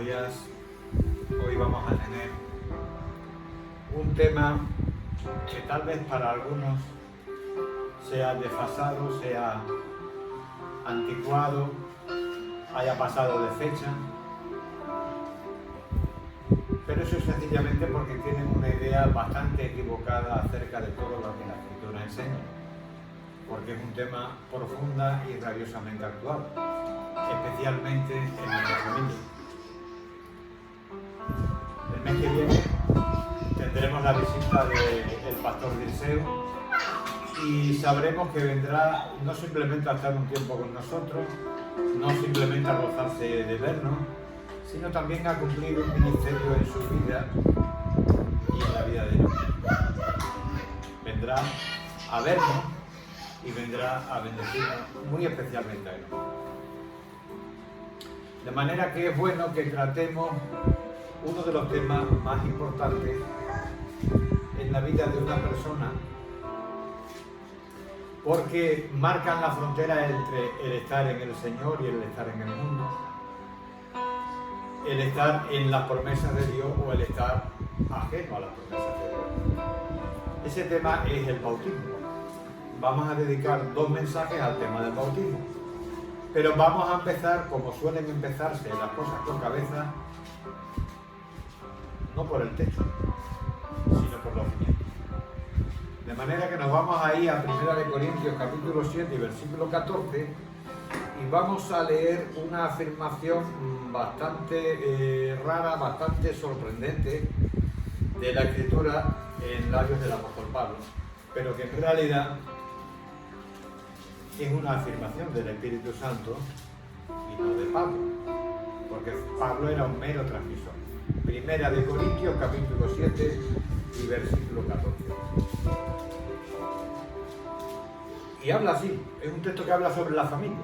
días. Hoy vamos a tener un tema que tal vez para algunos sea desfasado, sea anticuado, haya pasado de fecha, pero eso es sencillamente porque tienen una idea bastante equivocada acerca de todo lo que la Escritura enseña, porque es un tema profunda y rabiosamente actual, especialmente en nuestra familia. El mes que viene tendremos la visita del pastor Dirceu y sabremos que vendrá no simplemente a estar un tiempo con nosotros, no simplemente a gozarse de vernos, sino también a cumplir un ministerio en su vida y en la vida de ellos. Vendrá a vernos y vendrá a bendecirnos muy especialmente a él. De manera que es bueno que tratemos uno de los temas más importantes en la vida de una persona, porque marcan la frontera entre el estar en el Señor y el estar en el mundo, el estar en las promesas de Dios o el estar ajeno a las promesas de Dios. Ese tema es el bautismo. Vamos a dedicar 2 mensajes al tema del bautismo, pero vamos a empezar como suelen empezarse las cosas con cabeza, no por el techo, sino por los cimientos. De manera que nos vamos a ir a 1 Corintios capítulo 7 y versículo 14 y vamos a leer una afirmación bastante rara, bastante sorprendente de la Escritura en labios del apóstol Pablo, pero que en realidad es una afirmación del Espíritu Santo y no de Pablo, porque Pablo era un mero transmisor. 1 Corintios capítulo 7 y versículo 14. Y habla así, es un texto que habla sobre la familia.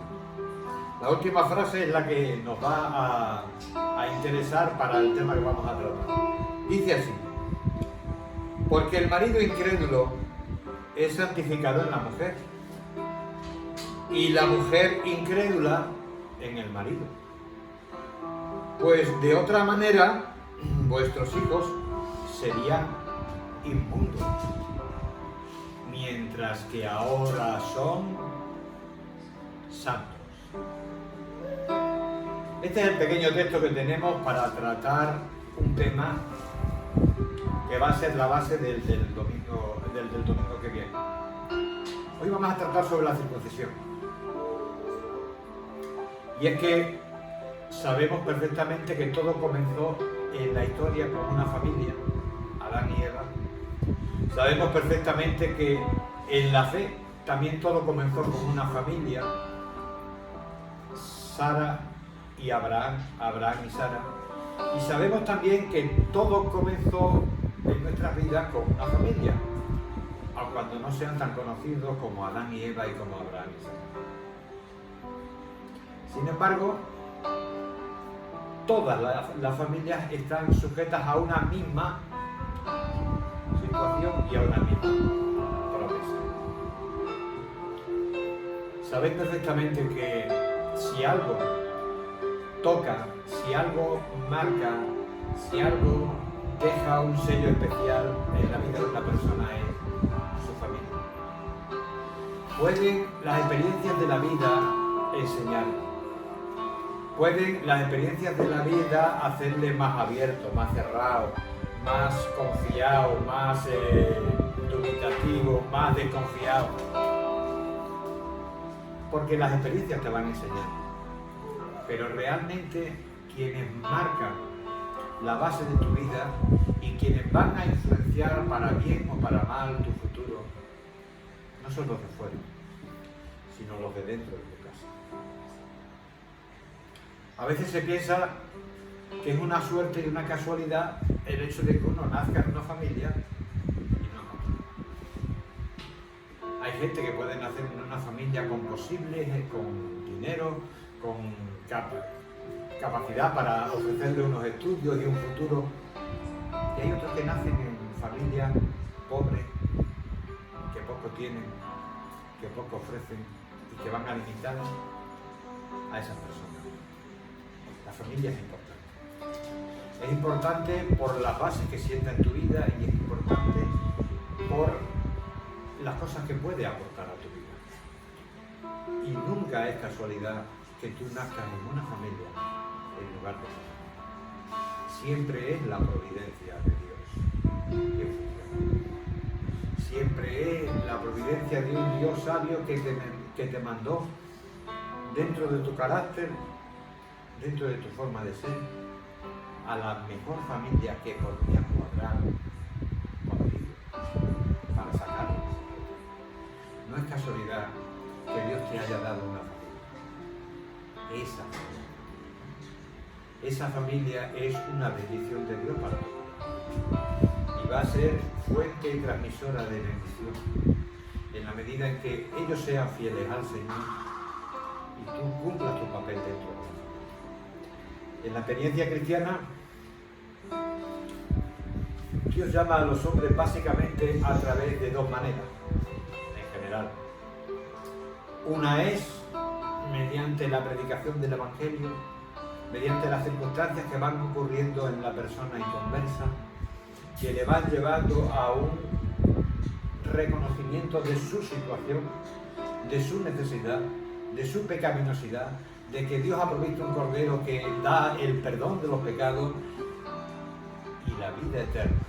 La última frase es la que nos va a interesar para el tema que vamos a tratar. Dice así: porque el marido incrédulo es santificado en la mujer y la mujer incrédula en el marido. Pues de otra manera vuestros hijos serían inmundos, mientras que ahora son santos. Este es el pequeño texto que tenemos para tratar un tema que va a ser la base del domingo que viene. Hoy vamos a tratar sobre la circuncisión. Y es que sabemos perfectamente que todo comenzó en la historia con una familia, Adán y Eva. Sabemos perfectamente que en la fe también todo comenzó con una familia, Sara y Abraham y Sara. Y sabemos también que todo comenzó en nuestras vidas con una familia, aun cuando no sean tan conocidos como Adán y Eva y como Abraham y Sara. Sin embargo, todas las familias están sujetas a una misma situación y a una misma promesa. Sabéis perfectamente que si algo toca, si algo marca, si algo deja un sello especial en la vida de una persona es su familia. Pueden las experiencias de la vida enseñar. Pueden las experiencias de la vida hacerle más abierto, más cerrado, más confiado, más dubitativo, más desconfiado. Porque las experiencias te van a enseñar. Pero realmente quienes marcan la base de tu vida y quienes van a influenciar para bien o para mal tu futuro no son los de fuera, sino los de dentro de tu casa. A veces se piensa que es una suerte y una casualidad el hecho de que uno nazca en una familia y no. Hay gente que puede nacer en una familia con posibles, con dinero, con capacidad para ofrecerle unos estudios y un futuro. Y hay otros que nacen en familias pobres, que poco tienen, que poco ofrecen y que van a limitar a esas personas. La familia es importante. Es importante por las bases que sienta en tu vida y es importante por las cosas que puede aportar a tu vida. Y nunca es casualidad que tú nazcas en una familia en lugar de otra. Siempre es la providencia de Dios que funciona. Siempre es la providencia de un Dios sabio que te mandó dentro de tu carácter, dentro de tu forma de ser, a la mejor familia que podría cuadrar contigo para sacarlo. No es casualidad que Dios te haya dado una familia. Esa familia es una bendición de Dios para ti. Y va a ser fuente y transmisora de bendición en la medida en que ellos sean fieles al Señor y tú cumplas tu papel dentro de la familia. En la experiencia cristiana, Dios llama a los hombres básicamente a través de dos maneras, en general. Una es mediante la predicación del Evangelio, mediante las circunstancias que van ocurriendo en la persona inconversa, que le van llevando a un reconocimiento de su situación, de su necesidad, de su pecaminosidad, de que Dios ha provisto un cordero que da el perdón de los pecados y la vida eterna.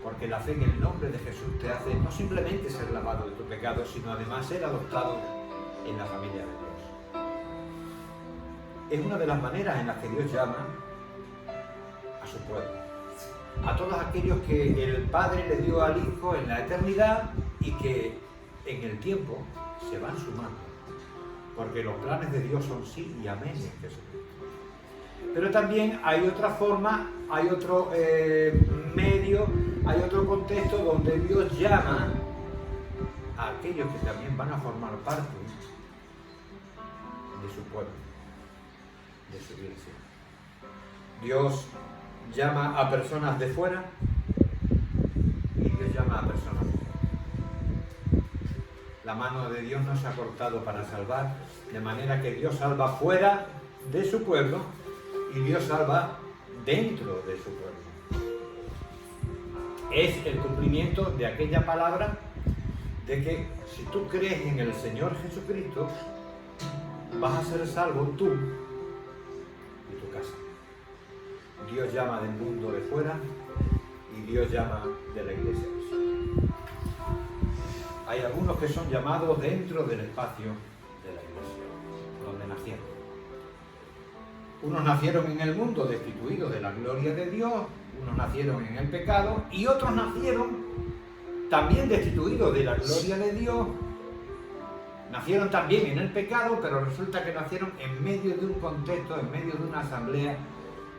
Porque la fe en el nombre de Jesús te hace no simplemente ser lavado de tu pecado, sino además ser adoptado en la familia de Dios. Es una de las maneras en las que Dios llama a su pueblo, a todos aquellos que el Padre le dio al Hijo en la eternidad y que en el tiempo se van sumando, porque los planes de Dios son sí y amén en Jesucristo. Pero también hay otra forma, hay otro medio, hay otro contexto donde Dios llama a aquellos que también van a formar parte de su pueblo, de su iglesia. Dios llama a personas de fuera y Dios llama a personas de dentro. La mano de Dios no se ha cortado para salvar, de manera que Dios salva fuera de su pueblo y Dios salva dentro de su pueblo. Es el cumplimiento de aquella palabra de que si tú crees en el Señor Jesucristo, vas a ser salvo tú y tu casa. Dios llama del mundo de fuera y Dios llama de la iglesia del Señor. Hay algunos que son llamados dentro del espacio de la iglesia, donde nacieron. Unos nacieron en el mundo destituidos de la gloria de Dios, unos nacieron en el pecado y otros nacieron también destituidos de la gloria de Dios. Nacieron también en el pecado, pero resulta que nacieron en medio de un contexto, en medio de una asamblea,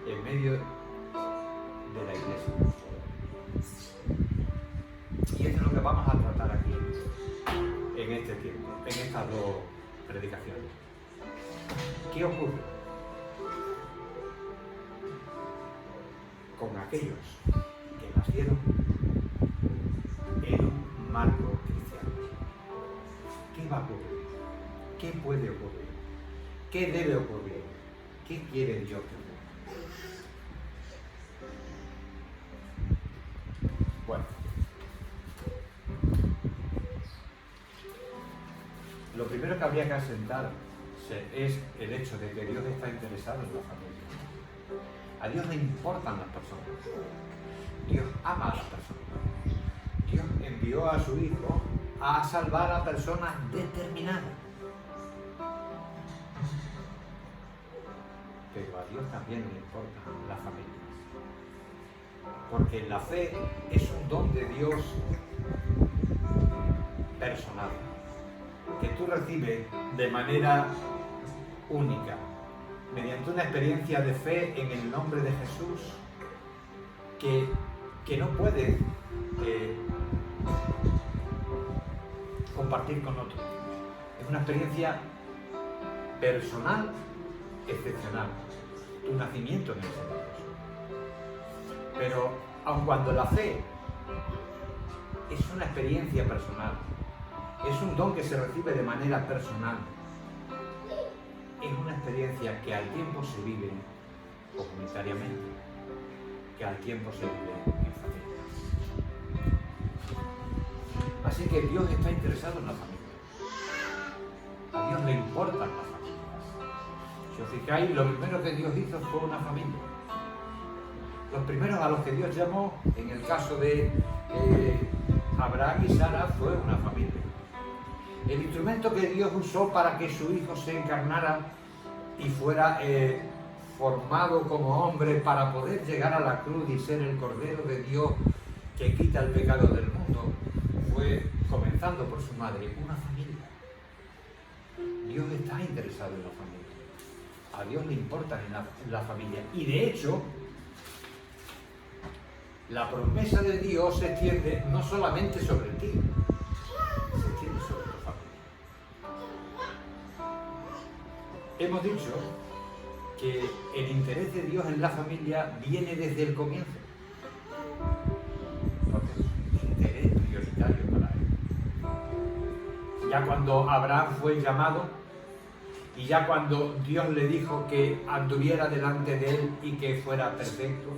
en medio de la iglesia. Y eso es lo que vamos a tratar aquí, en este tiempo, en estas dos predicaciones. ¿Qué ocurre con aquellos que nacieron en un marco cristiano? ¿Qué va a ocurrir? ¿Qué puede ocurrir? ¿Qué debe ocurrir? ¿Qué quiere Dios que ocurra? Bueno, lo primero que habría que asentarse es el hecho de que Dios está interesado en la familia. A Dios le importan las personas. Dios ama a las personas. Dios envió a su Hijo a salvar a personas determinadas. Pero a Dios también le importan las familias. Porque la fe es un don de Dios personal, que tú recibes de manera única, mediante una experiencia de fe en el nombre de Jesús, que no puedes compartir con otros. Es una experiencia personal, excepcional, tu nacimiento en el Señor Jesús. Pero aun cuando la fe es una experiencia personal, es un don que se recibe de manera personal, es una experiencia que al tiempo se vive comunitariamente, que al tiempo se vive en familia. Así que Dios está interesado en la familia. A Dios le importan las familias. Si os fijáis, lo primero que Dios hizo fue una familia. Los primeros a los que Dios llamó, en el caso de Abraham y Sara, fue una familia. El instrumento que Dios usó para que su hijo se encarnara y fuera formado como hombre para poder llegar a la cruz y ser el Cordero de Dios que quita el pecado del mundo, fue, comenzando por su madre, una familia. Dios está interesado en la familia. A Dios le importa en la familia. Y de hecho, la promesa de Dios se extiende no solamente sobre ti, se extiende sobre tu familia. Hemos dicho que el interés de Dios en la familia viene desde el comienzo, porque es un interés prioritario para Él. Ya cuando Abraham fue llamado y ya cuando Dios le dijo que anduviera delante de él y que fuera perfecto,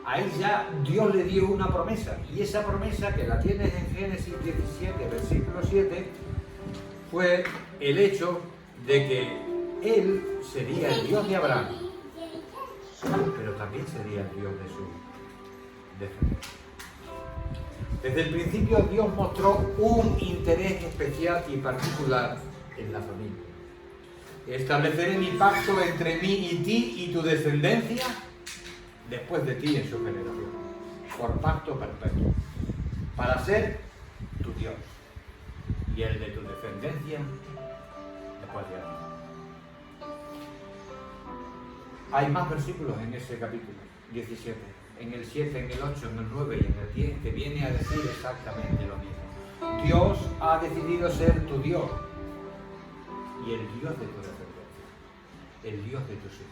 ahí ya Dios le dio una promesa, y esa promesa, que la tienes en Génesis 17, versículo 7, fue el hecho de que Él sería el Dios de Abraham, pero también sería el Dios de su descendencia. Desde el principio Dios mostró un interés especial y particular en la familia. Estableceré mi pacto entre mí y ti y tu descendencia después de ti en su generación, por pacto perpetuo, para ser tu Dios y el de tu descendencia después de ti. Hay más versículos en ese capítulo 17, en el 7, en el 8, en el 9 y en el 10, que viene a decir exactamente lo mismo. Dios ha decidido ser tu Dios y el Dios de tu descendencia, el Dios de tus hijos.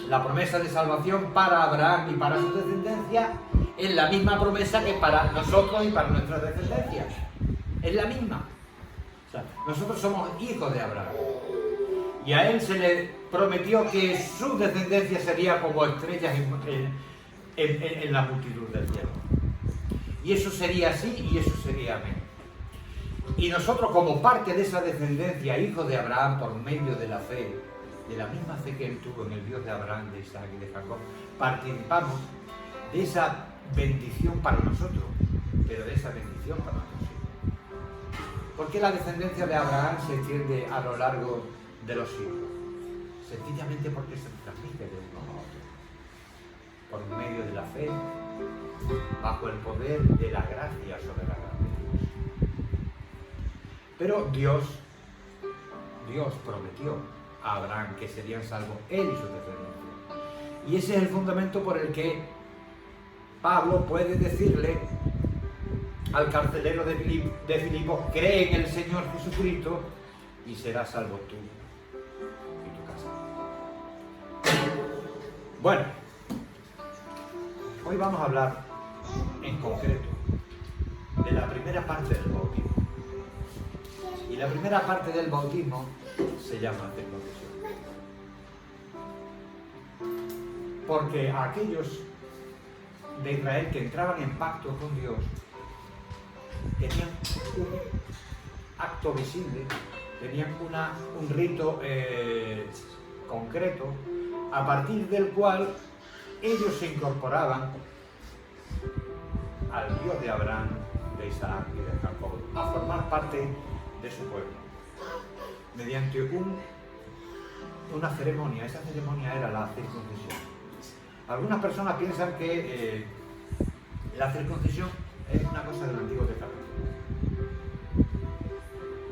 La promesa de salvación para Abraham y para su descendencia es la misma promesa que para nosotros y para nuestras descendencias. Es la misma. O sea, nosotros somos hijos de Abraham. Y a él se le prometió que su descendencia sería como estrellas en la multitud del cielo. Y eso sería así y eso sería amén. Y nosotros, como parte de esa descendencia, hijos de Abraham, por medio de la fe, de la misma fe que él tuvo en el Dios de Abraham, de Isaac y de Jacob, participamos de esa bendición para nosotros, pero de esa bendición para nuestros hijos. ¿Por qué la descendencia de Abraham se extiende a lo largo de los siglos? Sencillamente porque se transmite de uno a otro, por medio de la fe, bajo el poder de la gracia sobre la gracia de Dios. Pero Dios prometió a Abraham que serían salvos él y su descendencia. Y ese es el fundamento por el que Pablo puede decirle al carcelero de Filipos: cree en el Señor Jesucristo y serás salvo tú y tu casa. Bueno, hoy vamos a hablar en concreto de la primera parte del bautismo. Y la primera parte del bautismo se llama circuncisión. Porque a aquellos de Israel que entraban en pacto con Dios tenían un acto visible, tenían un rito concreto, a partir del cual ellos se incorporaban al Dios de Abraham, de Isaac y de Jacob, a formar parte de su pueblo, mediante una ceremonia. Esa ceremonia era la circuncisión. Algunas personas piensan que la circuncisión es una cosa del Antiguo Testamento.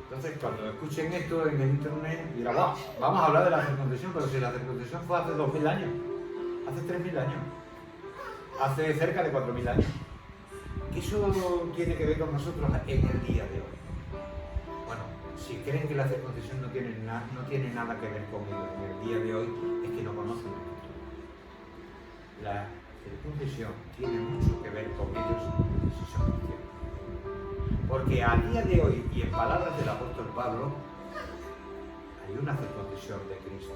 Entonces, cuando escuchen esto en el internet, dirán: wow, vamos a hablar de la circuncisión, pero si la circuncisión fue hace 2000 años, hace 3000 años, hace cerca de 4000 años. ¿Qué eso tiene que ver con nosotros en el día de hoy? Bueno, si creen que la circuncisión no tiene nada que ver con ellos en el día de hoy, es que no conocen la cultura. La circuncisión tiene mucho que ver con ellos si son cristianos. Porque a día de hoy, y en palabras del apóstol Pablo, hay una circuncisión de Cristo.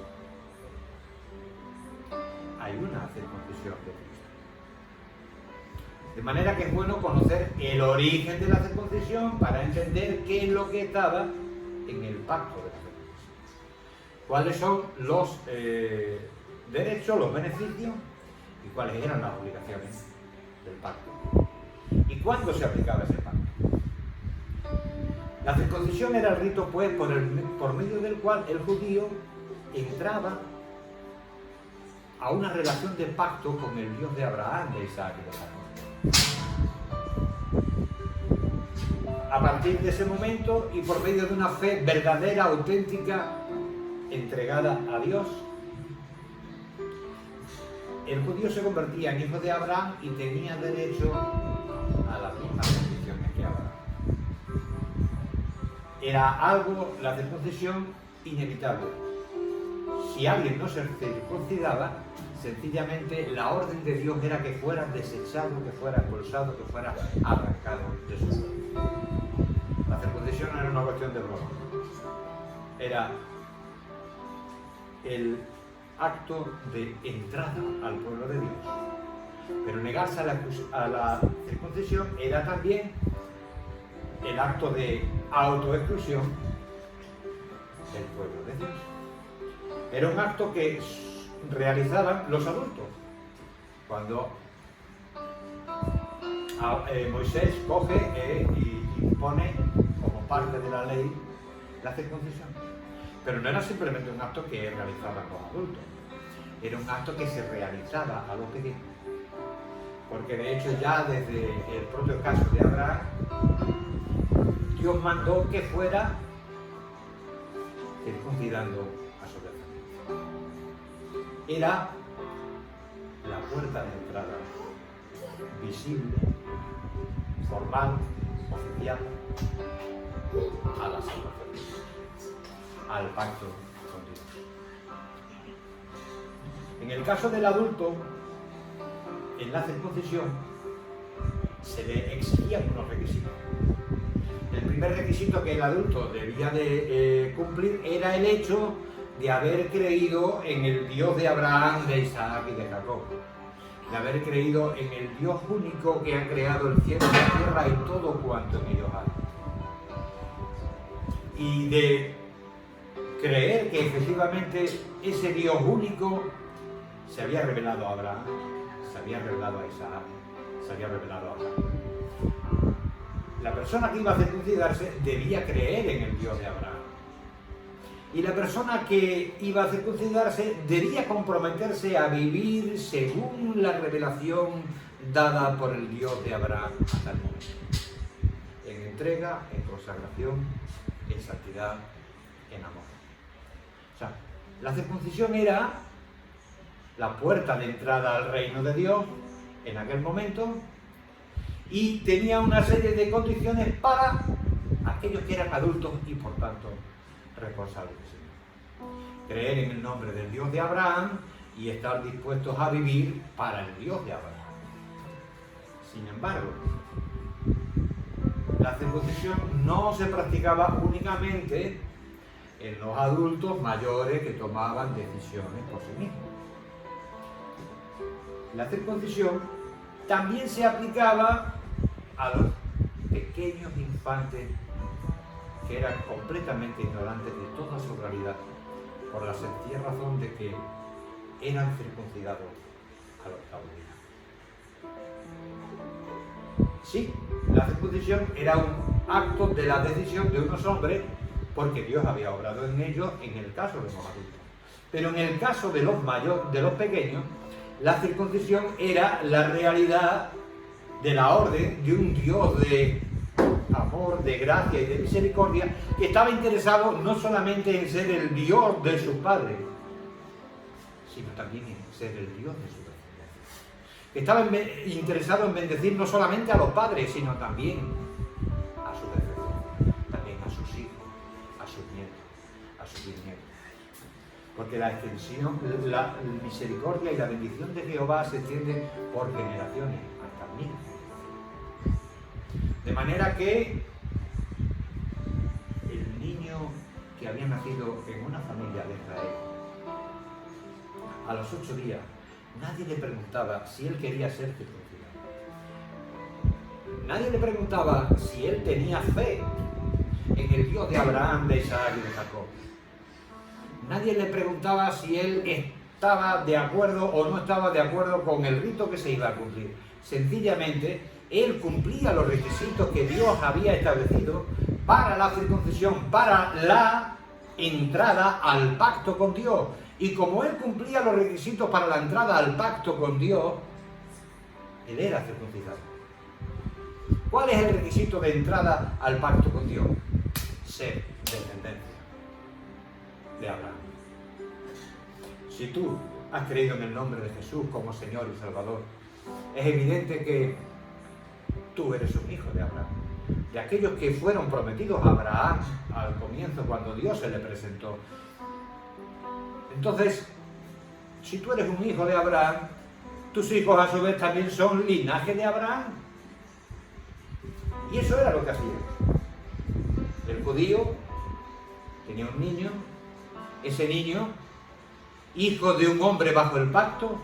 circuncisión de Cristo. De manera que es bueno conocer el origen de la circuncisión para entender qué es lo que estaba en el pacto de la circuncisión. Cuáles son los derechos, los beneficios y cuáles eran las obligaciones del pacto. ¿Y cuándo se aplicaba ese pacto? La circuncisión era el rito, pues, por medio del cual el judío entraba a una relación de pacto con el Dios de Abraham, de Isaac y de Jacob. A partir de ese momento y por medio de una fe verdadera, auténtica, entregada a Dios, el judío se convertía en hijo de Abraham y tenía derecho a las mismas bendiciones que Abraham. Era algo, la circuncisión, inevitable. Si alguien no se circuncidaba, sencillamente la orden de Dios era que fuera desechado, que fuera expulsado, que fuera arrancado de su pueblo. La circuncisión no era una cuestión de broma. Era el acto de entrada al pueblo de Dios. Pero negarse a la circuncisión era también el acto de autoexclusión del pueblo de Dios. Era un acto que realizaban los adultos. Cuando Moisés coge y pone como parte de la ley la circuncisión. Pero no era simplemente un acto que realizaban los adultos. Era un acto que se realizaba a los pequeños. Porque de hecho ya desde el propio caso de Abraham, Dios mandó que fuera circuncidando a su descendencia. Era la puerta de entrada visible, formal, oficial, a la salvación, al pacto con Dios. En el caso del adulto, en la circuncisión se le exigían unos requisitos. El primer requisito que el adulto debía de cumplir era el hecho de haber creído en el Dios de Abraham, de Isaac y de Jacob, de haber creído en el Dios único que ha creado el cielo y la tierra y todo cuanto en ellos hay, y de creer que efectivamente ese Dios único se había revelado a Abraham, se había revelado a Isaac, se había revelado a Jacob. La persona que iba a circuncidarse debía creer en el Dios de Abraham. Y la persona que iba a circuncidarse debía comprometerse a vivir según la revelación dada por el Dios de Abraham hasta el momento. En entrega, en consagración, en santidad, en amor. O sea, la circuncisión era la puerta de entrada al reino de Dios en aquel momento y tenía una serie de condiciones para aquellos que eran adultos y por tanto responsables del Señor. Creer en el nombre del Dios de Abraham y estar dispuestos a vivir para el Dios de Abraham. Sin embargo, la circuncisión no se practicaba únicamente en los adultos mayores que tomaban decisiones por sí mismos. La circuncisión también se aplicaba a los pequeños infantes que eran completamente ignorantes de toda su realidad, por la sencilla razón de que eran circuncidados al octavo día. Sí, la circuncisión era un acto de la decisión de unos hombres, porque Dios había obrado en ellos en el caso de los adultos. Pero en el caso de los mayores, de los pequeños, la circuncisión era la realidad de la orden de un Dios de amor, de gracia y de misericordia, que estaba interesado no solamente en ser el Dios de sus padres, sino también en ser el Dios de su descendencia. Que estaba interesado en bendecir no solamente a los padres, sino también a su descendencia, también a sus hijos, a sus nietos, a sus bisnietos. Porque la extensión, la misericordia y la bendición de Jehová se extiende por generaciones, hasta 1000. De manera que el niño que había nacido en una familia de Israel, a los 8 días nadie le preguntaba si él quería ser circuncidado. Nadie le preguntaba si él tenía fe en el Dios de Abraham, de Isaac y de Jacob. Nadie le preguntaba si él estaba de acuerdo o no estaba de acuerdo con el rito que se iba a cumplir. Sencillamente, él cumplía los requisitos que Dios había establecido para la circuncisión, para la entrada al pacto con Dios. Y como él cumplía los requisitos para la entrada al pacto con Dios, él era circuncidado. ¿Cuál es el requisito de entrada al pacto con Dios? Ser descendencia de Abraham. Si tú has creído en el nombre de Jesús como Señor y Salvador, es evidente que tú eres un hijo de Abraham, de aquellos que fueron prometidos a Abraham al comienzo cuando Dios se le presentó. Entonces, si tú eres un hijo de Abraham, tus hijos a su vez también son linaje de Abraham. Y eso era lo que hacía. El judío tenía un niño, ese niño, hijo de un hombre bajo el pacto,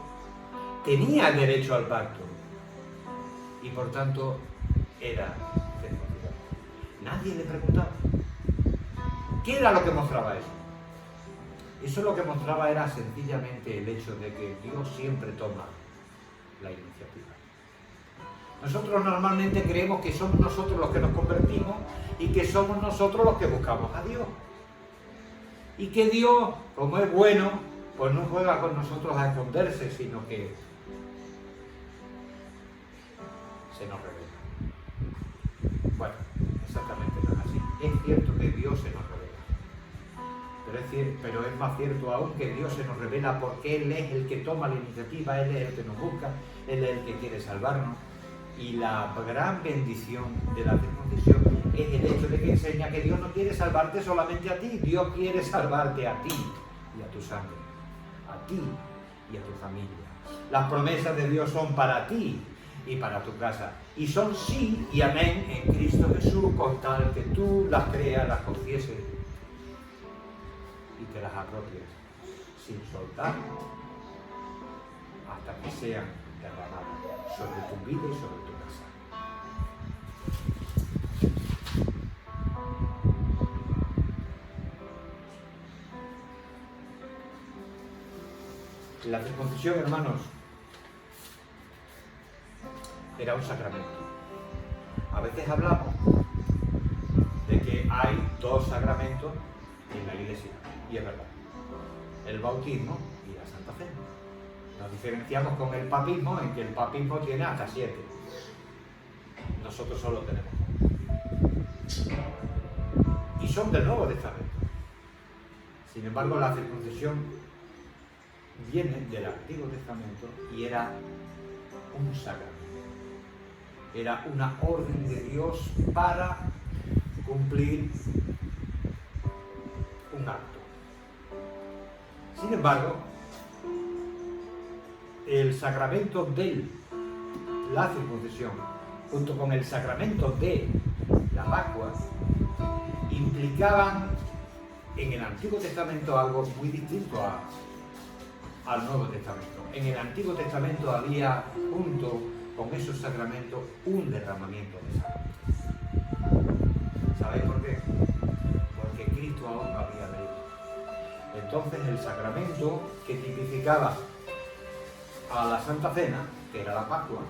tenía derecho al pacto y por tanto era circuncidado. Nadie le preguntaba. ¿Qué era lo que mostraba eso? Eso lo que mostraba era sencillamente el hecho de que Dios siempre toma la iniciativa. Nosotros normalmente creemos que somos nosotros los que nos convertimos y que somos nosotros los que buscamos a Dios. Y que Dios, como es bueno, pues no juega con nosotros a esconderse, sino que se nos revela. Bueno, exactamente no es así. Es cierto que Dios se nos revela. Pero es más cierto aún que Dios se nos revela porque Él es el que toma la iniciativa, Él es el que nos busca, Él es el que quiere salvarnos. Y la gran bendición de la circuncisión es el hecho de que enseña que Dios no quiere salvarte solamente a ti, Dios quiere salvarte a ti y a tu sangre, a ti y a tu familia. Las promesas de Dios son para ti y para tu casa, y son sí y amén en Cristo Jesús, con tal que tú las creas, las confieses y te las apropies sin soltar hasta que sean derramadas sobre tu vida y sobre tu casa. La circuncisión, hermanos, era un sacramento. A veces hablamos de que hay dos sacramentos en la Iglesia, y es verdad: el bautismo y la Santa Cena. Nos diferenciamos con el papismo en que el papismo tiene hasta 7. Nosotros solo tenemos 1. Y son del Nuevo Testamento. Sin embargo, la circuncisión viene del Antiguo Testamento y era un sacramento. Era una orden de Dios para cumplir un acto. Sin embargo, el sacramento de la circuncisión, junto con el sacramento de la Pascua, implicaban en el Antiguo Testamento algo muy distinto al Nuevo Testamento. En el Antiguo Testamento había, junto con esos sacramentos, un derramamiento de sangre. ¿Sabéis por qué? Porque Cristo aún no había venido. Entonces el sacramento que tipificaba a la Santa Cena, que era la Pascua,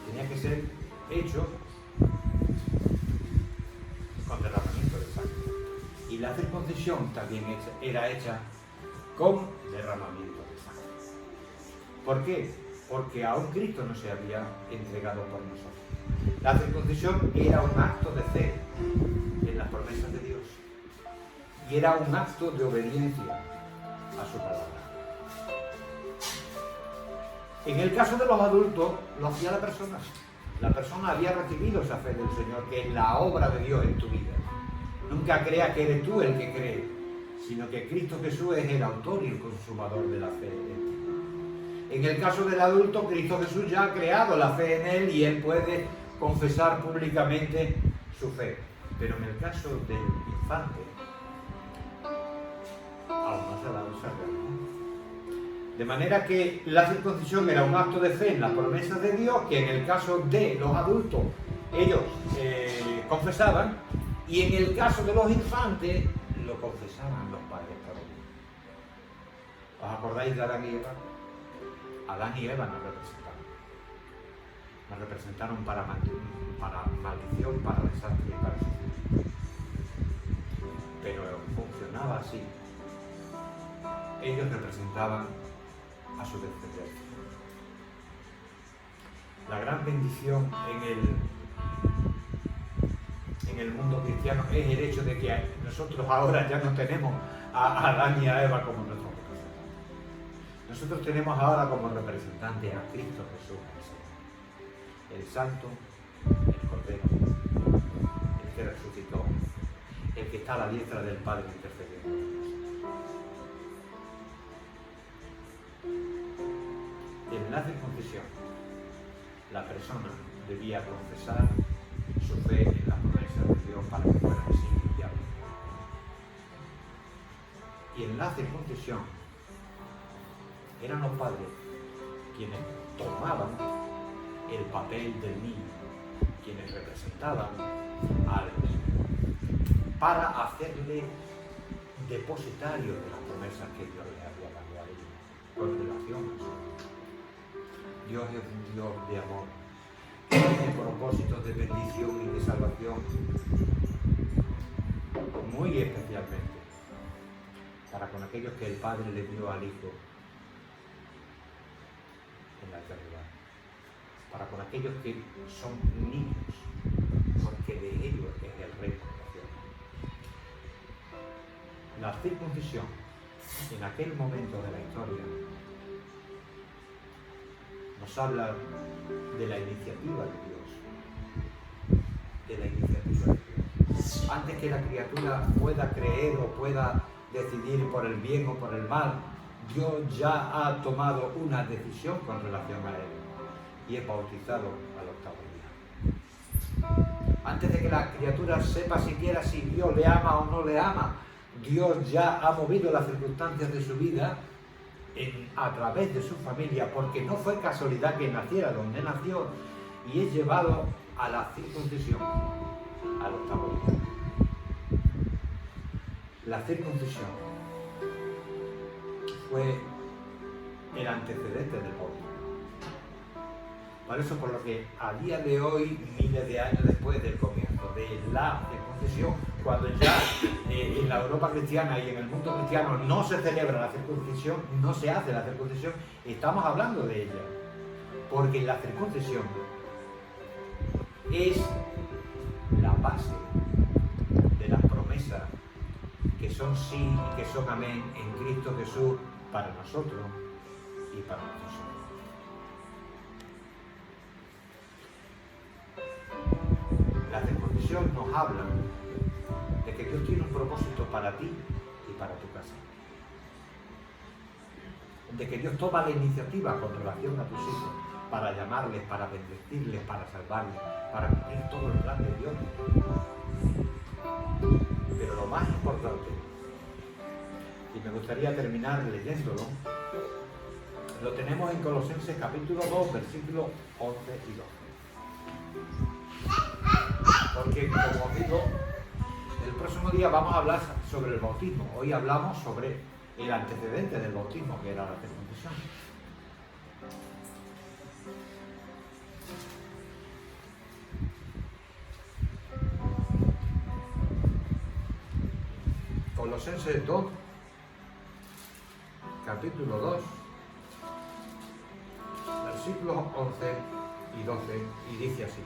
tenía que ser hecho con derramamiento de sangre. Y la circuncisión también era hecha con derramamiento de sangre. ¿Por qué? Porque aún Cristo no se había entregado por nosotros. La circuncisión era un acto de fe en las promesas de Dios y era un acto de obediencia a su palabra. En el caso de los adultos, lo hacía la persona. La persona había recibido esa fe del Señor, que es la obra de Dios en tu vida. Nunca creas que eres tú el que cree, sino que Cristo Jesús es el autor y el consumador de la fe en ti. En el caso del adulto, Cristo Jesús ya ha creado la fe en él y él puede confesar públicamente su fe. Pero en el caso del infante, aún no se ha dado esa realidad. De manera que la circuncisión era un acto de fe en las promesas de Dios, que en el caso de los adultos ellos confesaban, y en el caso de los infantes lo confesaban los padres por ellos. ¿Os acordáis de Adán y Eva? Adán y Eva nos representaron. Nos representaron para maldición, para desastre y para sufrimiento. Pero funcionaba así. Ellos representaban a su descendencia. La gran bendición en el mundo cristiano es el hecho de que nosotros ahora ya no tenemos a Adán y a Eva como nuestros representantes. Nosotros tenemos ahora como representante a Cristo Jesús, el Santo, el Cordero, el que resucitó, el que está a la diestra del Padre intercediendo. En la circuncisión, la persona debía confesar su fe en la promesa de Dios para que fuera así limpiado. Y en la circuncisión eran los padres quienes tomaban el papel del niño, quienes representaban al niño, para hacerle depositario de las promesas que Dios le había dado a ellos con relación a eso. Dios es un Dios de amor, que tiene propósitos de bendición y de salvación, muy especialmente para con aquellos que el Padre le dio al Hijo en la eternidad, para con aquellos que son niños, porque de ellos es el reino de la tierra. La circuncisión, en aquel momento de la historia, nos habla de la iniciativa de Dios, de la iniciativa de Dios. Antes que la criatura pueda creer o pueda decidir por el bien o por el mal, Dios ya ha tomado una decisión con relación a él y es bautizado al octavo día. Antes de que la criatura sepa siquiera si Dios le ama o no le ama, Dios ya ha movido las circunstancias de su vida a través de su familia, porque no fue casualidad que naciera donde nació, y es llevado a la circuncisión al octavo día. La circuncisión fue el antecedente del bautismo. Por eso, por lo que a día de hoy, miles de años después del comienzo de la circuncisión, cuando ya en la Europa cristiana y en el mundo cristiano no se celebra la circuncisión, no se hace la circuncisión, estamos hablando de ella. Porque la circuncisión es la base de las promesas que son sí y que son amén en Cristo Jesús para nosotros y para nosotros. La circuncisión nos habla de que Dios tiene un propósito para ti y para tu casa. De que Dios toma la iniciativa con relación a tus hijos para llamarles, para bendecirles, para salvarles, para cumplir todo el plan de Dios. Pero lo más importante, y me gustaría terminar leyéndolo, lo tenemos en Colosenses capítulo 2, versículos 11 y 12. Porque, como os digo, el próximo día vamos a hablar sobre el bautismo. Hoy hablamos sobre el antecedente del bautismo, que era la circuncisión. Colosenses 2, capítulo 2, versículos 11 y 12, y dice así: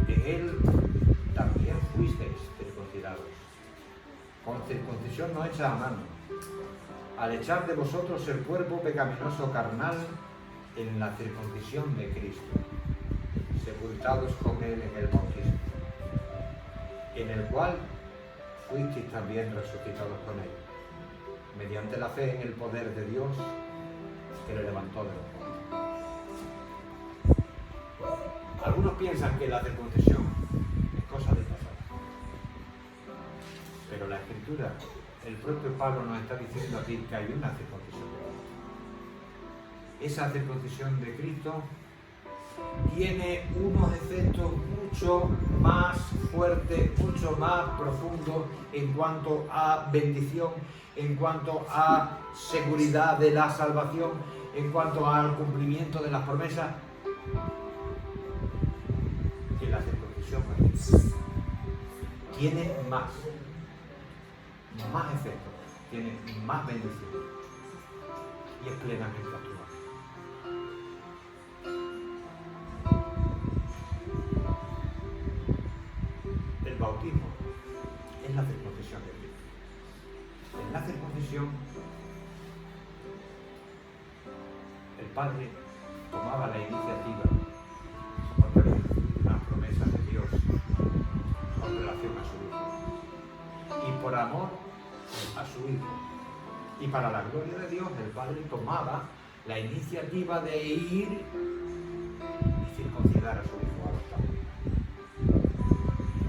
en él también fuisteis circuncidados, con circuncisión no hecha a mano, al echar de vosotros el cuerpo pecaminoso carnal en la circuncisión de Cristo, sepultados con él en el bautismo, en el cual fuisteis también resucitados con él, mediante la fe en el poder de Dios que le levantó de los muertos. Algunos piensan que la circuncisión es cosa del pasado, pero la Escritura el propio Pablo nos está diciendo aquí que hay una circuncisión de Cristo. Esa circuncisión de Cristo tiene unos efectos mucho más fuertes, mucho más profundos en cuanto a bendición, en cuanto a seguridad de la salvación, en cuanto al cumplimiento de las promesas, que la circuncisión tiene más efectos, tiene más bendición y es plenamente actual. El bautismo es la circuncisión de Cristo. En la circuncisión, el Padre tomaba la iniciativa por las promesas de Dios con relación a su Hijo. Y por amor a su Hijo. Y para la gloria de Dios, el Padre tomaba la iniciativa de ir y circuncidar a su Hijo adoptado.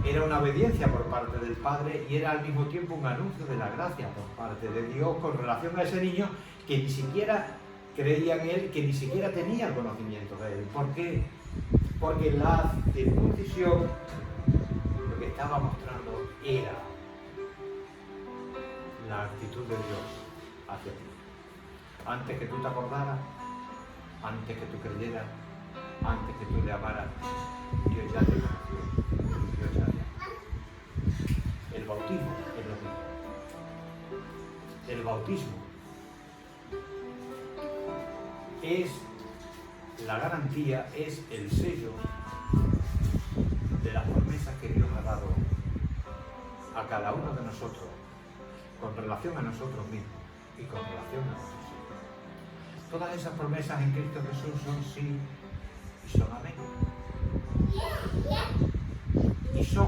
Era una obediencia por parte del Padre y era al mismo tiempo un anuncio de la gracia por parte de Dios con relación a ese niño que ni siquiera creía en él, que ni siquiera tenía el conocimiento de él. ¿Por qué? Porque la circuncisión lo que estaba mostrando era la actitud de Dios hacia ti. Antes que tú te acordaras, antes que tú creyeras, antes que tú le amaras, Dios ya te conoció. Dios ya te amó. El bautismo es lo mismo. El bautismo es la garantía, es el sello de las promesas que Dios ha dado a cada uno de nosotros con relación a nosotros mismos y con relación a nuestros hijos. Todas esas promesas en Cristo Jesús son sí y son amén. Y son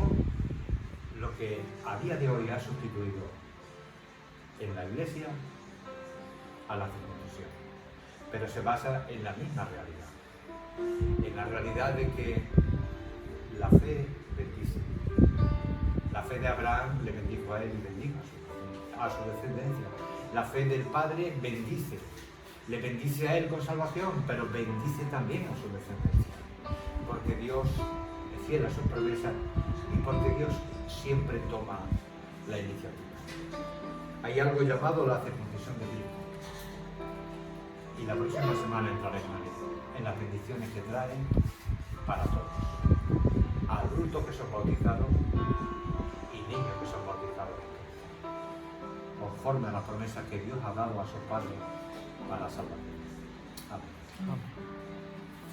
lo que a día de hoy ha sustituido en la Iglesia a la circuncisión. Pero se basa en la misma realidad. En la realidad de que la fe bendice. La fe de Abraham le bendijo a él y bendijo a su descendencia. La fe del Padre bendice. Le bendice a él con salvación, pero bendice también a su descendencia. Porque Dios es fiel a sus promesas y porque Dios siempre toma la iniciativa. Hay algo llamado la circuncisión de Cristo. Y la próxima semana entraremos en las bendiciones que traen para todos. Adultos que son bautizados y niños que son bautizados conforme a las promesas que Dios ha dado a sus padres para salvar. Amén.